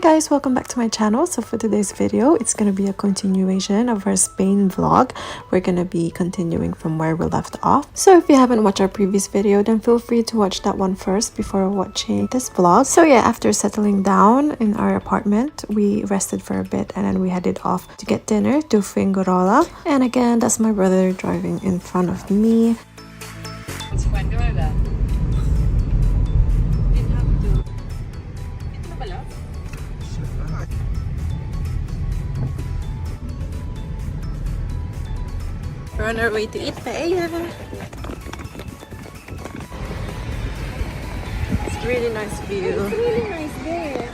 guys, welcome back to my channel. So for today's video, it's going to be a continuation of our Spain vlog. We're going to be continuing from where we left off. So if you haven't watched our previous video, then feel free to watch that one first before watching this vlog. So yeah, after settling down in our apartment, we rested for a bit and then we headed off to get dinner to Fuengirola. And again, that's my brother driving in front of me. It's Fuengirola. We're on our way to eat paella. It's a really nice view. It's really nice there.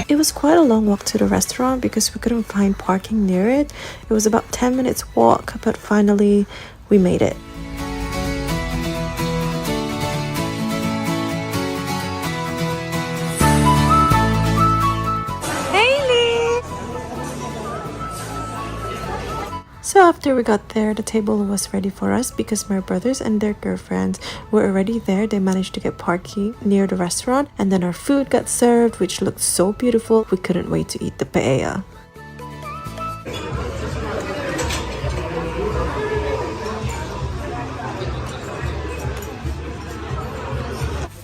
It was quite a long walk to the restaurant because we couldn't find parking near it. It was about 10 minutes walk, but finally we made it. So after we got there, the table was ready for us because my brothers and their girlfriends were already there. They managed to get parking near the restaurant, and then our food got served, which looked so beautiful. We couldn't wait to eat the paella.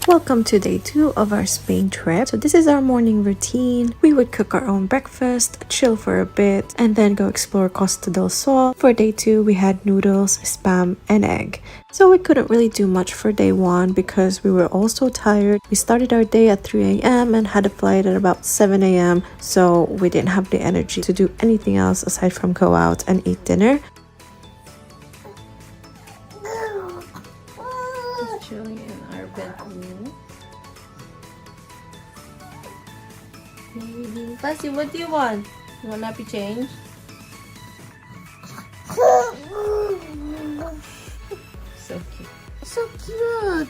Welcome to day 2 of our Spain trip. So this is our morning routine. We would cook our own breakfast, chill for a bit, and then go explore Costa del Sol. For day 2, we had noodles, spam, and egg. So we couldn't really do much for day 1 because we were all so tired. We started our day at 3 a.m. and had a flight at about 7 a.m. So we didn't have the energy to do anything else aside from go out and eat dinner. Just chilling in our bedroom. Fussy, what do you want? You want nappy change? So cute. So cute.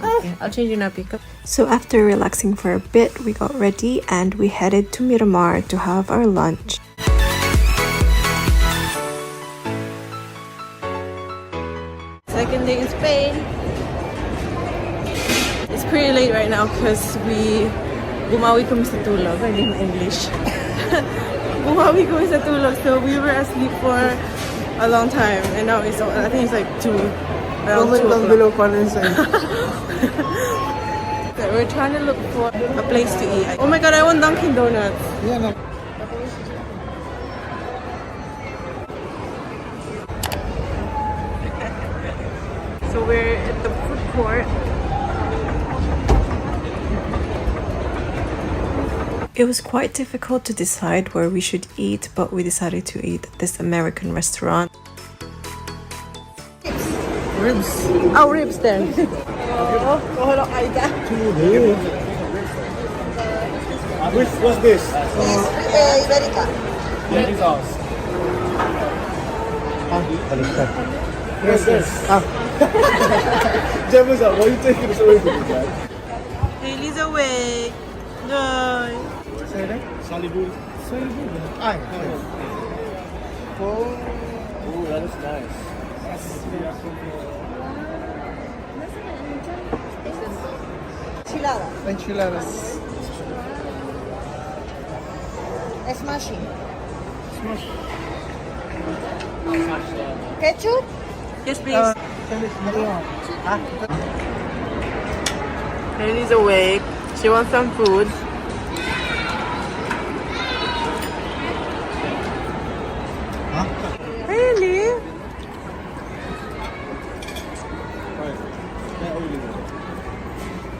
Okay, I'll change your nappy. So after relaxing for a bit, we got ready and we headed to Miramar to have our lunch. Second day in Spain. It's pretty late right now because bumawi kami sa tulog. I didn't English. Bumawi kami sa tulog, so we were asleep for a long time, and now I think it's like 2, around 2 o'clock. So we're trying to look for a place to eat. Oh my god, I want Dunkin' Donuts. Yeah, no. So we're at the food court. It was quite difficult to decide where we should eat, but we decided to eat at this American restaurant. Ribs. Oh, ribs then. What's this? Iberica. Lady sauce. Yes, yes. Gemma's up. Why are you taking this away from me, Dad? Haley's awake. No. Say that? Salibu. Aye. Oh, that is nice. Enchilada. Enchiladas. Smashing. Smash. Ketchup. Yes, please. Ah, Haley's awake. She wants some food. Haley?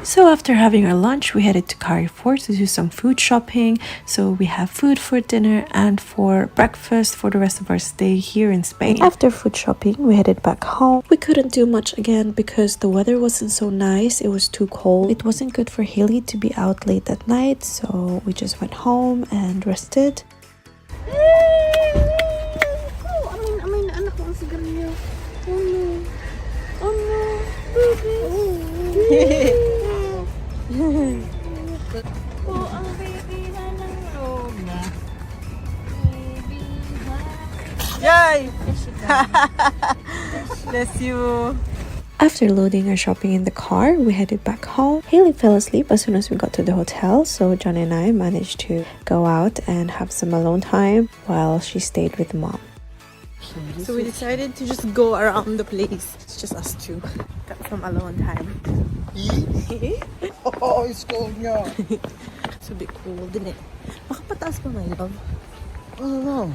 So after having our lunch, we headed to Carrefour to do some food shopping. So we have food for dinner and for breakfast for the rest of our stay here in Spain. After food shopping, we headed back home. We couldn't do much again because the weather wasn't so nice. It was too cold. It wasn't good for Haley to be out late at night, so we just went home and rested. amin, anak ko ang sigarilyo. Oh no. Oh no. Baby. Oh, ang baby na ng robe. Baby, Yay! It's Bless you. After loading our shopping in the car, we headed back home. Haley fell asleep as soon as we got to the hotel, so John and I managed to go out and have some alone time while she stayed with mom. So we decided to just go around the place. It's just us two. Got some alone time. Oh, it's cold nga. It's a bit cold, isn't it? Baka pataas pa, my love. I don't know.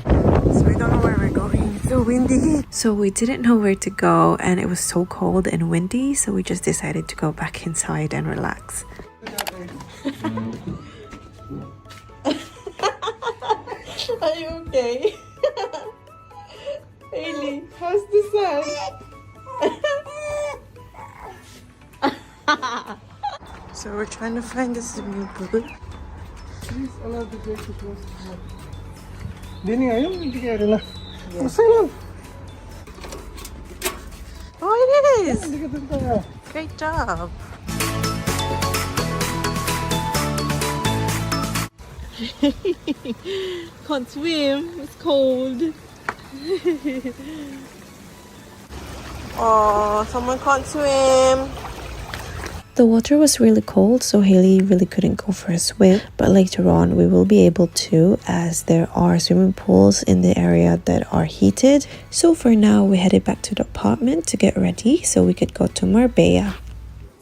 So we don't know where we're going. It's so windy. So we didn't know where to go and it was so cold and windy, so we just decided to go back inside and relax. Are you okay? Hailey, how's the sun? So we're trying to find the swimming pool. Please allow the gate to close. Hindi nga yun, hindi kaya rin na. Masaya lang. Oh, it is! Hindi ka dun tayo. Great job! Can't swim, it's cold. Oh, someone can't swim. The water was really cold, so Haley really couldn't go for a swim, but later on we will be able to, as there are swimming pools in the area that are heated. So for now we headed back to the apartment to get ready so we could go to Marbella.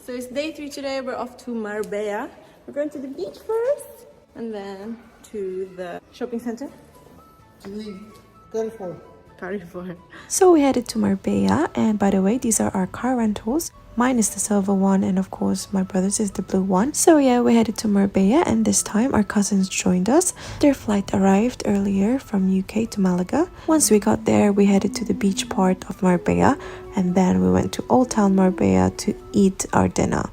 So it's day 3 today. We're off to Marbella. We're going to the beach first and then to the shopping center. Careful. Carrefour. So we headed to Marbella, and by the way, these are our car rentals. Mine is the silver one, and of course my brother's is the blue one. So yeah, we headed to Marbella, and this time our cousins joined us. Their flight arrived earlier from UK to Malaga. Once we got there, we headed to the beach part of Marbella, and then we went to Old Town Marbella to eat our dinner.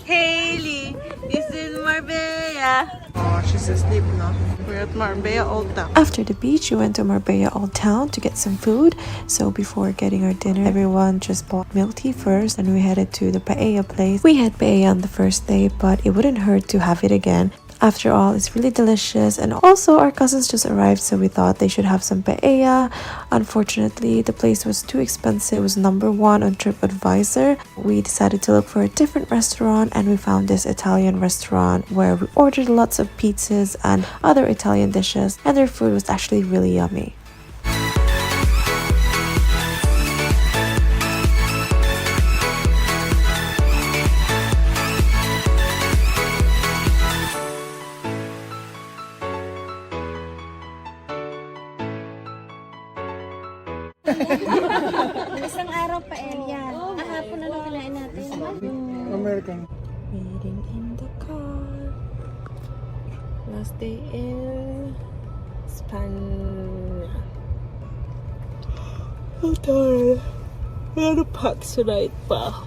Hailey, this is Marbella. Oh, she's asleep now. We're at Marbella Old Town. After the beach, we went to Marbella Old Town to get some food. So before getting our dinner, everyone just bought milk tea first, and we headed to the paella place. We had paella on the first day, but it wouldn't hurt to have it again. After all, it's really delicious, and also our cousins just arrived, so we thought they should have some paella. Unfortunately, the place was too expensive. It was number 1 on TripAdvisor. We decided to look for a different restaurant, and we found this Italian restaurant where we ordered lots of pizzas and other Italian dishes, and their food was actually really yummy. Isang araw pa yan. Kahapon na kinain natin. American. Waiting in the car. Last day in Spain. I'm tired. We had to pack tonight pa.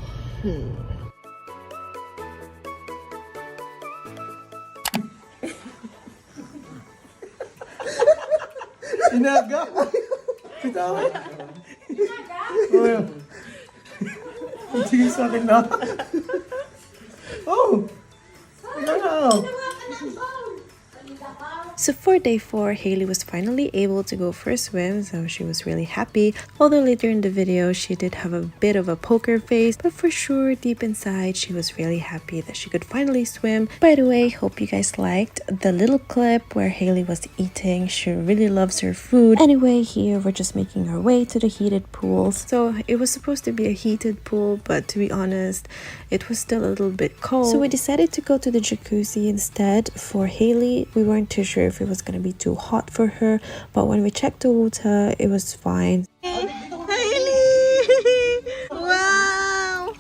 Inaga! Bitawa! Oh, sige sa akin na. Oh! Wow! So for day 4, Haley was finally able to go for a swim, so she was really happy. Although later in the video, she did have a bit of a poker face, but for sure, deep inside, she was really happy that she could finally swim. By the way, hope you guys liked the little clip where Haley was eating. She really loves her food. Anyway, here we're just making our way to the heated pools. So it was supposed to be a heated pool, but to be honest, it was still a little bit cold. So we decided to go to the jacuzzi instead. For Haley, we weren't too sure if it was gonna be too hot for her, but when we checked the water, it was fine. Hailey! Wow!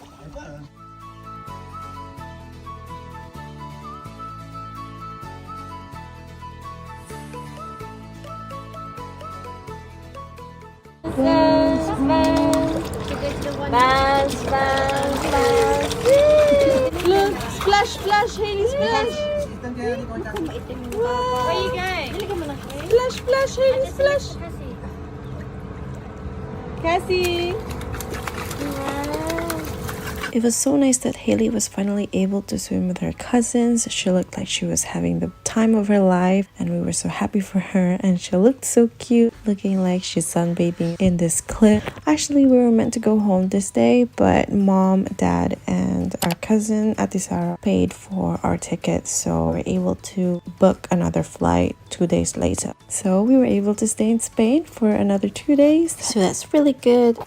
Look, splash, splash, Hailey, splash! Wow! Where you going? Splash, splash, Hailey, splash! Cassie! It was so nice that Haley was finally able to swim with her cousins. She looked like she was having the time of her life and we were so happy for her, and she looked so cute, looking like she's sunbathing in this cliff. Actually, we were meant to go home this day, but mom, dad, and our cousin Ate Sarah paid for our tickets, so we were able to book another flight 2 days later. So we were able to stay in Spain for another 2 days, so that's really good.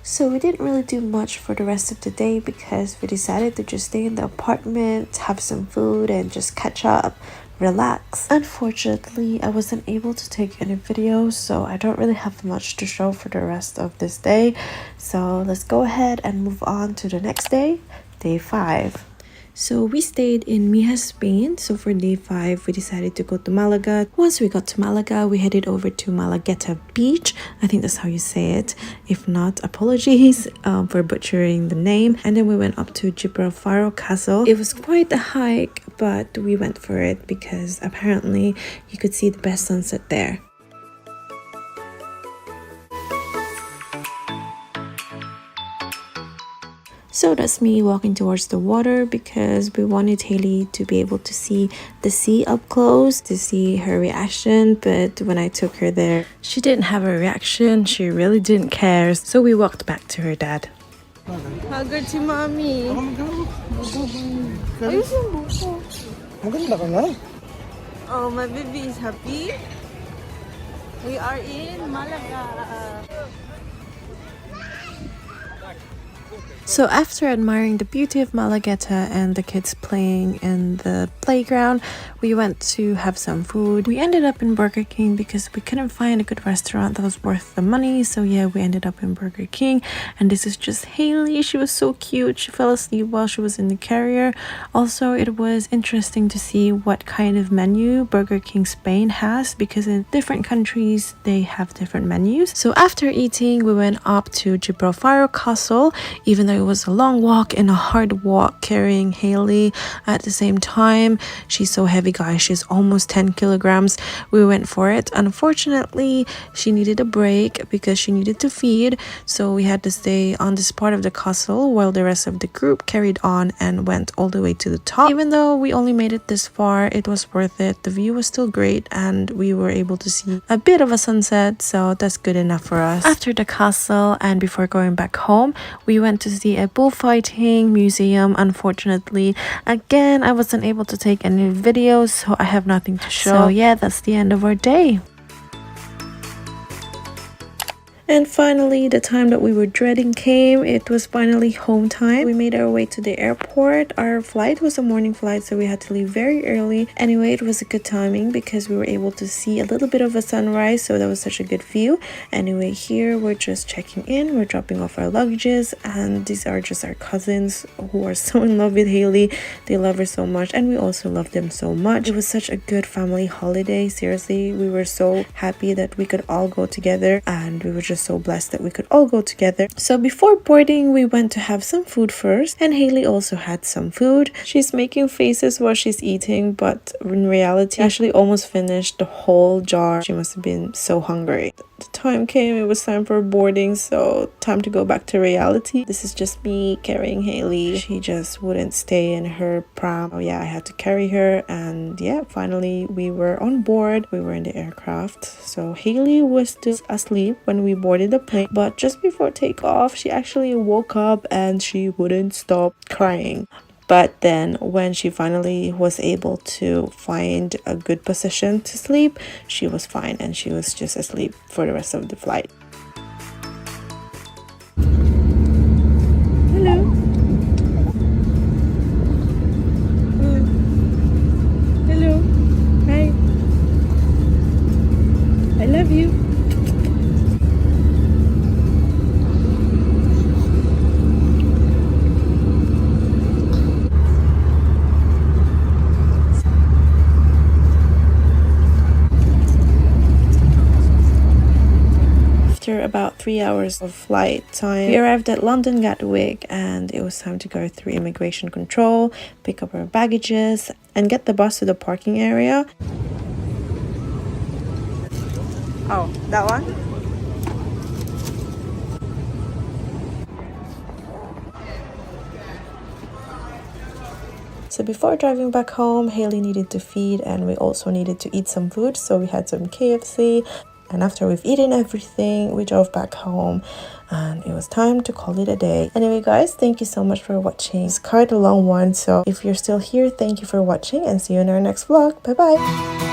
So we didn't really do much for the rest of the day because we decided to just stay in the apartment, have some food, and just catch up, relax. Unfortunately, I wasn't able to take any videos, so I don't really have much to show for the rest of this day. So let's go ahead and move on to the next day, day 5. So we stayed in Mijas, Spain. So for day 5, we decided to go to Malaga. Once we got to Malaga, we headed over to Malagueta Beach. I think that's how you say it. If not, apologies for butchering the name. And then we went up to Gibraltar Castle. It was quite a hike, but we went for it because apparently you could see the best sunset there. So that's me walking towards the water because we wanted Haley to be able to see the sea up close, to see her reaction. But when I took her there, she didn't have a reaction. She really didn't care. So we walked back to her dad. Haggard si Mommy. Ayos yung buko. Maganda ka na. Oh, my baby is happy. We are in Malaga. So after admiring the beauty of Malagueta and the kids playing in the playground, we went to have some food. We ended up in Burger King because we couldn't find a good restaurant that was worth the money. So yeah, we ended up in Burger King. And this is just Haley. She was so cute. She fell asleep while she was in the carrier. Also, it was interesting to see what kind of menu Burger King Spain has, because in different countries they have different menus. So after eating, we went up to Gibraltar Castle, even though it was a long walk and a hard walk carrying Haley at the same time. She's so heavy, guys. She's almost 10 kilograms. We went for it. Unfortunately, she needed a break because she needed to feed, so we had to stay on this part of the castle while the rest of the group carried on and went all the way to the top. Even though we only made it this far, it was worth it. The view was still great and we were able to see a bit of a sunset, so that's good enough for us. After the castle and before going back home, we went to see a bullfighting museum. Unfortunately, again, I wasn't able to take any videos, so I have nothing to show. So yeah, that's the end of our day. And finally, the time that we were dreading came. It was finally home time. We made our way to the airport. Our flight was a morning flight, so we had to leave very early. Anyway, it was a good timing because we were able to see a little bit of a sunrise, so that was such a good view. Anyway, here we're just checking in. We're dropping off our luggages, and these are just our cousins who are so in love with Haley. They love her so much, and we also love them so much. It was such a good family holiday. Seriously, we were so happy that we could all go together, and we were just so blessed that we could all go together. So before boarding, we went to have some food first, and Haley also had some food. She's making faces while she's eating, but in reality, she actually almost finished the whole jar. She must have been so hungry. The time came, it was time for boarding, so time to go back to reality. This is just me carrying Haley. She just wouldn't stay in her pram. Oh yeah, I had to carry her, and yeah, finally we were on board. We were in the aircraft. So Haley was still asleep when we boarded the plane, but just before takeoff, she actually woke up and she wouldn't stop crying. But then when she finally was able to find a good position to sleep, she was fine and she was just asleep for the rest of the flight. Hello. Hello. Hi. I love you. 3 hours of flight time. We arrived at London Gatwick and it was time to go through immigration control, pick up our baggages and get the bus to the parking area. Oh, that one? So before driving back home, Haley needed to feed and we also needed to eat some food. So we had some KFC. And after we've eaten everything, we drove back home and it was time to call it a day. Anyway, guys, thank you so much for watching. It's quite a long one. So if you're still here, thank you for watching and see you in our next vlog. Bye-bye.